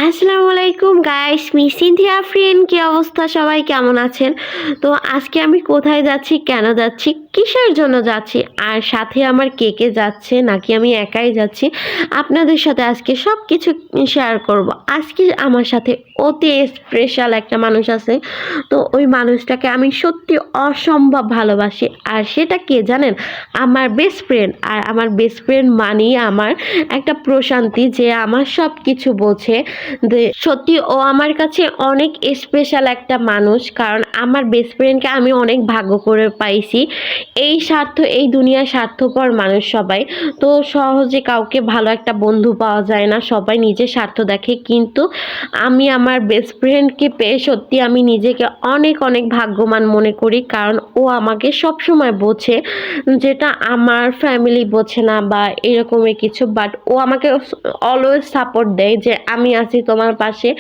আসসালামু আলাইকুম guys, Cynthia friend, কি অবস্থা? সবাই কেমন আছেন? তো আজকে আমি কোথায় যাচ্ছি, কেন যাচ্ছি, কিসের জন্য যাচ্ছি, আর সাথে আমার কে কে যাচ্ছে নাকি আমি একাই যাচ্ছি, আপনাদের সাথে আজকে সব কিছু শেয়ার করব। আজকে আমার সাথে অতি স্পেশাল একটা মানুষ আছে। তো ওই মানুষটাকে আমি সত্যি অসম্ভব ভালোবাসি। আর সেটা কে জানেন? আমার বেস্ট ফ্রেন্ড। আর আমার বেস্ট ফ্রেন্ড মানেই আমার একটা প্রশান্তি, যে আমার সব কিছু বোঝে। সত্যি ও আমার কাছে অনেক স্পেশাল একটা মানুষ, কারণ আমার বেস্ট ফ্রেন্ডকে আমি অনেক ভাগ্য করে পাইছি। এই দুনিয়ার স্বার্থপর মানুষ সবাই, তো সহজে কাউকে ভালো একটা বন্ধু পাওয়া যায় না, সবাই নিজের স্বার্থ দেখে। কিন্তু আমি আমার বেস্ট ফ্রেন্ডকে পেয়ে সত্যি আমি নিজেকে অনেক অনেক ভাগ্যবান মনে করি, কারণ ও আমাকে সব সময় বোঝে, যেটা আমার ফ্যামিলি বোঝে না বা এরকমই কিছু। বাট ও আমাকে অলওয়েজ সাপোর্ট দেয় যে আমি আছি তোমার পাশে,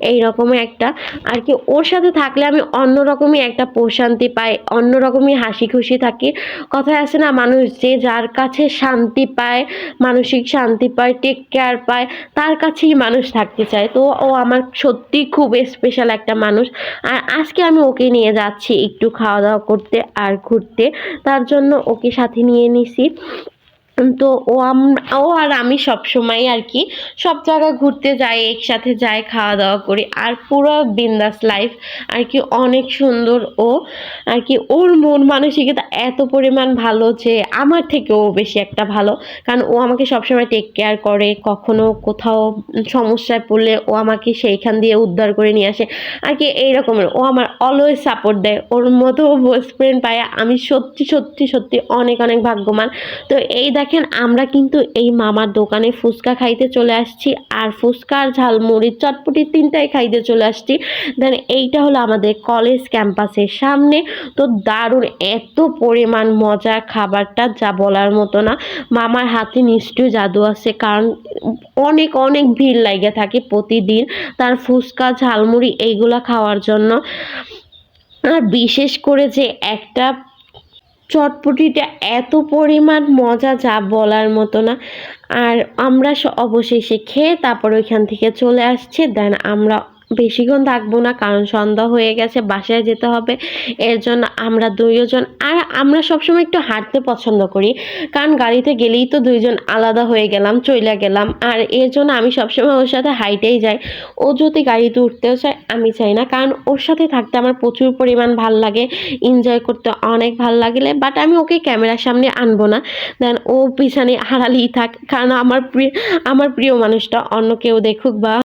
এই রকমই একটা আর কি। ওর সাথে থাকলে আমি অন্যরকমই একটা প্রশান্তি পাই, অন্যরকমই হাসি খুশি থাকি। কথায় আছে না, মানুষ যে যার কাছে শান্তি পায়, মানসিক শান্তি পায়, টেক কেয়ার পায়, তার কাছেই মানুষ থাকতে চায়। তো ও আমার সত্যি খুব স্পেশাল একটা মানুষ। আর আজকে আমি ওকে নিয়ে যাচ্ছি একটু খাওয়া দাওয়া করতে আর ঘুরতে, তার জন্য ওকে সাথে নিয়ে নিছি। তো ও আর আমি সব সময় আর কি সব জায়গায় ঘুরতে যাই, একসাথে যাই, খাওয়া দাওয়া করি, আর পুরো বিন্দাস লাইফ আর কি। অনেক সুন্দর ও আর কি। ওর মন মানসিকতা এত পরিমাণ ভালো যে আমার থেকেও বেশি একটা ভালো, কারণ ও আমাকে সবসময় টেক কেয়ার করে। কখনো কোথাও সমস্যায় পড়লে ও আমাকে সেইখান দিয়ে উদ্ধার করে নিয়ে আসে আর কি। এই রকমের ও আমার অলওয়েজ সাপোর্ট দেয়। ওর মতো বেস্ট ফ্রেন্ড পায় আমি সত্যি সত্যি সত্যি অনেক অনেক ভাগ্যবান। তো এই দেখেন, আমরা কিন্তু এই মামার দোকানে ফুচকা খাইতে চলে আসছি, আর ফুচকা আর ঝালমুড়ি চটপটি তিনটাই খাইতে চলে আসছি। দেন এইটা হলো আমাদের কলেজ ক্যাম্পাসের সামনে। তো দারুণ, এত পরিমাণ মজার খাবারটা যা বলার মতো না। মামার হাতে নিশ্চয়ই জাদু আছে, কারণ অনেক অনেক ভিড় লাগে থাকে প্রতিদিন তার ফুচকা ঝালমুড়ি এইগুলা খাওয়ার জন্য। আর বিশেষ করে যে একটা চটপটিটা এত পরিমাণ মজা যা বলার মতো না। আর আমরা অবশেষে খেয়ে তারপর ওইখান থেকে চলে আসছে। দেন আমরা বেশিক্ষণ থাকবো না, কারণ সন্ধ্যা হয়ে গেছে, বাসায় যেতে হবে। এর জন্য আমরা দুইজন, আর আমরা সবসময় একটু হাঁটতে পছন্দ করি, কারণ গাড়িতে গেলেই তো দুইজন আলাদা হয়ে গেলাম, চইলা গেলাম। আর এর জন্য আমি সবসময় ওর সাথে হাইটেই যাই। ও যদি গাড়িতে উঠতেও চায়, আমি চাই না, কারণ ওর সাথে থাকতে আমার প্রচুর পরিমাণ ভাল লাগে, এনজয় করতে অনেক ভাল লাগলে। বাট আমি ওকে ক্যামেরার সামনে আনবো না। দেন ও পিছনে আড়ালেই থাক, কারণ আমার প্রিয় মানুষটা অন্য কেউ দেখুক বা